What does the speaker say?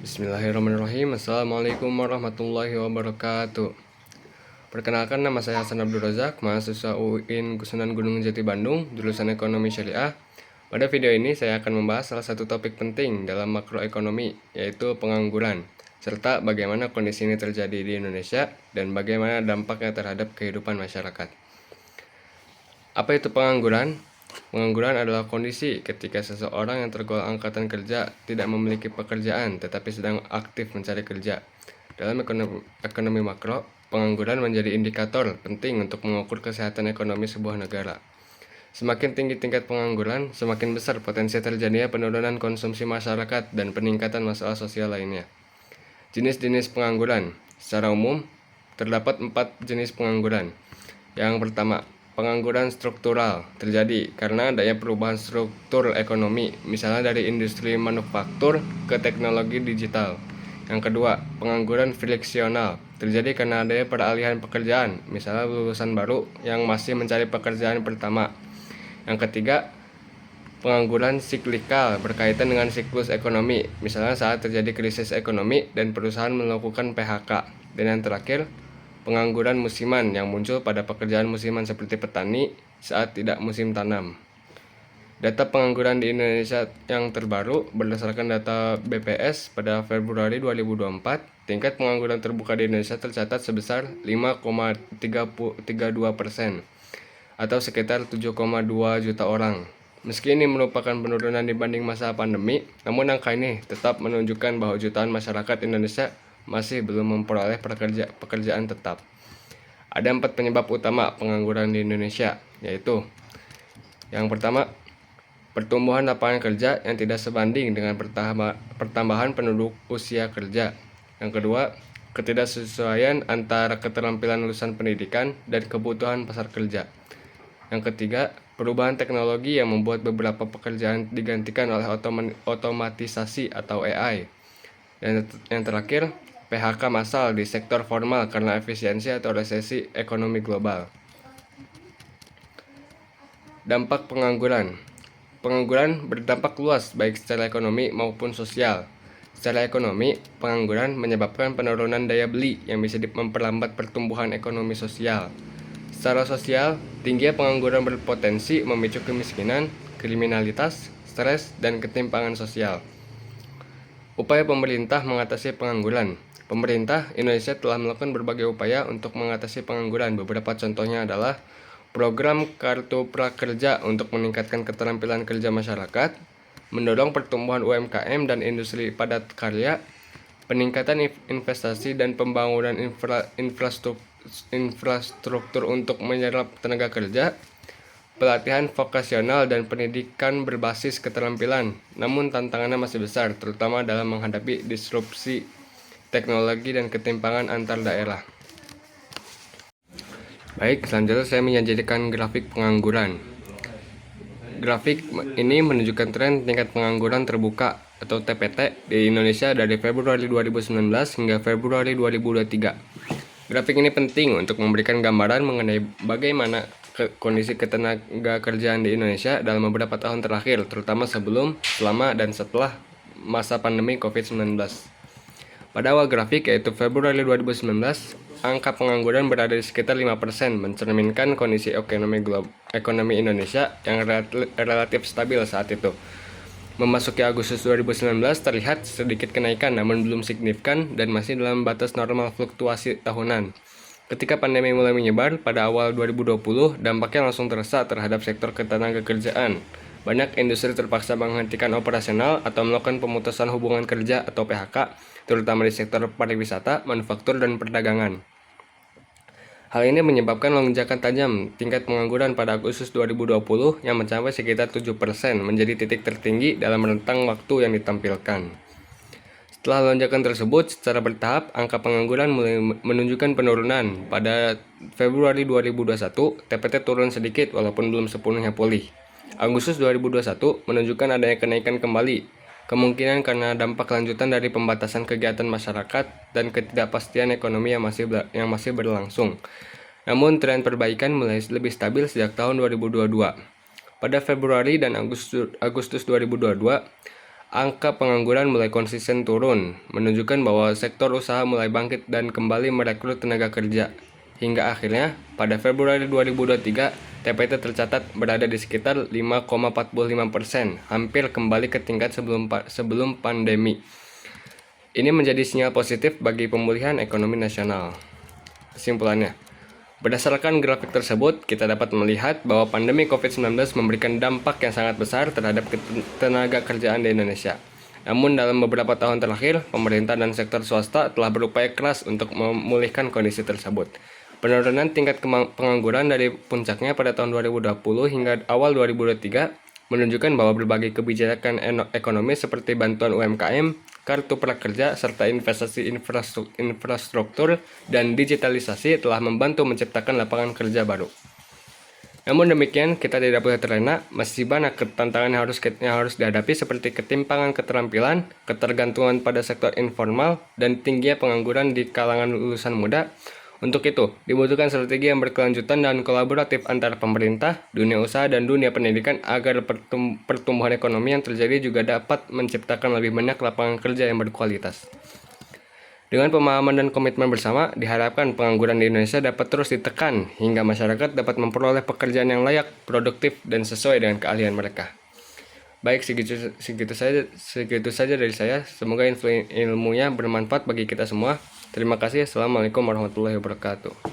Bismillahirrahmanirrahim. Assalamualaikum warahmatullahi wabarakatuh. Perkenalkan, nama saya Hasan Abdul Razak, mahasiswa UIN Kusunan Gunung Jati Bandung, jurusan Ekonomi Syariah. Pada video ini saya akan membahas salah satu topik penting dalam makroekonomi, yaitu pengangguran, serta bagaimana kondisi ini terjadi di Indonesia dan bagaimana dampaknya terhadap kehidupan masyarakat. Apa itu pengangguran? Pengangguran adalah kondisi ketika seseorang yang tergolong angkatan kerja tidak memiliki pekerjaan tetapi sedang aktif mencari kerja. Dalam ekonomi makro, pengangguran menjadi indikator penting untuk mengukur kesehatan ekonomi sebuah negara. Semakin tinggi tingkat pengangguran, semakin besar potensi terjadinya penurunan konsumsi masyarakat dan peningkatan masalah sosial lainnya. Jenis-jenis pengangguran. Secara umum, terdapat 4 jenis pengangguran. Yang pertama, pengangguran struktural terjadi karena adanya perubahan struktur ekonomi, misalnya dari industri manufaktur ke teknologi digital. Yang kedua, pengangguran friksional terjadi karena adanya peralihan pekerjaan, misalnya lulusan baru yang masih mencari pekerjaan pertama. Yang ketiga, pengangguran siklikal berkaitan dengan siklus ekonomi, misalnya saat terjadi krisis ekonomi dan perusahaan melakukan PHK. Dan yang terakhir, pengangguran musiman yang muncul pada pekerjaan musiman seperti petani saat tidak musim tanam. Data pengangguran di Indonesia yang terbaru berdasarkan data BPS pada Februari 2024, tingkat pengangguran terbuka di Indonesia tercatat sebesar 5,32% atau sekitar 7,2 juta orang. Meski ini merupakan penurunan dibanding masa pandemi, namun angka ini tetap menunjukkan bahwa jutaan masyarakat Indonesia masih belum memperoleh pekerjaan tetap. Ada 4 penyebab utama pengangguran di Indonesia, yaitu yang pertama, pertumbuhan lapangan kerja yang tidak sebanding dengan pertambahan penduduk usia kerja. Yang kedua, ketidaksesuaian antara keterampilan lulusan pendidikan dan kebutuhan pasar kerja. Yang ketiga, perubahan teknologi yang membuat beberapa pekerjaan digantikan oleh otomatisasi atau AI. Dan yang terakhir, PHK massal di sektor formal karena efisiensi atau resesi ekonomi global. Dampak pengangguran. Pengangguran berdampak luas baik secara ekonomi maupun sosial. Secara ekonomi, pengangguran menyebabkan penurunan daya beli yang bisa memperlambat pertumbuhan ekonomi sosial. Secara sosial, tingginya pengangguran berpotensi memicu kemiskinan, kriminalitas, stres, dan ketimpangan sosial. Upaya pemerintah mengatasi pengangguran. Pemerintah Indonesia telah melakukan berbagai upaya untuk mengatasi pengangguran. Beberapa contohnya adalah program Kartu Prakerja untuk meningkatkan keterampilan kerja masyarakat, mendorong pertumbuhan UMKM dan industri padat karya, peningkatan investasi dan pembangunan infrastruktur untuk menyerap tenaga kerja, pelatihan vokasional dan pendidikan berbasis keterampilan. Namun tantangannya masih besar, terutama dalam menghadapi disrupsi teknologi dan ketimpangan antar daerah. Baik, selanjutnya saya menyajikan grafik pengangguran. Grafik ini menunjukkan tren tingkat pengangguran terbuka atau TPT di Indonesia dari Februari 2019 hingga Februari 2023. Grafik ini penting untuk memberikan gambaran mengenai bagaimana kondisi ketenaga kerjaan di Indonesia dalam beberapa tahun terakhir, terutama sebelum, selama, dan setelah masa pandemi COVID-19. Pada awal grafik, yaitu Februari 2019, angka pengangguran berada di sekitar 5%, mencerminkan kondisi ekonomi Indonesia yang relatif stabil saat itu. Memasuki Agustus 2019, terlihat sedikit kenaikan namun belum signifikan dan masih dalam batas normal fluktuasi tahunan. Ketika pandemi mulai menyebar pada awal 2020, dampaknya langsung terasa terhadap sektor ketenagakerjaan. Banyak industri terpaksa menghentikan operasional atau melakukan pemutusan hubungan kerja atau PHK, terutama di sektor pariwisata, manufaktur, dan perdagangan. Hal ini menyebabkan lonjakan tajam tingkat pengangguran pada Agustus 2020 yang mencapai sekitar 7%, menjadi titik tertinggi dalam rentang waktu yang ditampilkan. Setelah lonjakan tersebut, secara bertahap, angka pengangguran mulai menunjukkan penurunan. Pada Februari 2021, TPT turun sedikit walaupun belum sepenuhnya pulih. Agustus 2021 menunjukkan adanya kenaikan kembali, kemungkinan karena dampak lanjutan dari pembatasan kegiatan masyarakat dan ketidakpastian ekonomi yang masih berlangsung. Namun tren perbaikan mulai lebih stabil sejak tahun 2022. Pada Februari dan Agustus 2022, angka pengangguran mulai konsisten turun, menunjukkan bahwa sektor usaha mulai bangkit dan kembali merekrut tenaga kerja. Hingga akhirnya, pada Februari 2023, TPT tercatat berada di sekitar 5,45%, hampir kembali ke tingkat sebelum pandemi. Ini menjadi sinyal positif bagi pemulihan ekonomi nasional. Kesimpulannya, berdasarkan grafik tersebut, kita dapat melihat bahwa pandemi COVID-19 memberikan dampak yang sangat besar terhadap tenaga kerjaan di Indonesia. Namun dalam beberapa tahun terakhir, pemerintah dan sektor swasta telah berupaya keras untuk memulihkan kondisi tersebut. Penurunan tingkat pengangguran dari puncaknya pada tahun 2020 hingga awal 2023 menunjukkan bahwa berbagai kebijakan ekonomi seperti bantuan UMKM, kartu prakerja, serta investasi infrastruktur dan digitalisasi telah membantu menciptakan lapangan kerja baru. Namun demikian, kita tidak boleh terlena, masih banyak tantangan yang harus dihadapi seperti ketimpangan keterampilan, ketergantungan pada sektor informal, dan tingginya pengangguran di kalangan lulusan muda. Untuk itu, dibutuhkan strategi yang berkelanjutan dan kolaboratif antara pemerintah, dunia usaha, dan dunia pendidikan agar pertumbuhan ekonomi yang terjadi juga dapat menciptakan lebih banyak lapangan kerja yang berkualitas. Dengan pemahaman dan komitmen bersama, diharapkan pengangguran di Indonesia dapat terus ditekan hingga masyarakat dapat memperoleh pekerjaan yang layak, produktif, dan sesuai dengan keahlian mereka. Baik, segitu saja dari saya. Semoga ilmunya bermanfaat bagi kita semua. Terima kasih. Assalamualaikum warahmatullahi wabarakatuh.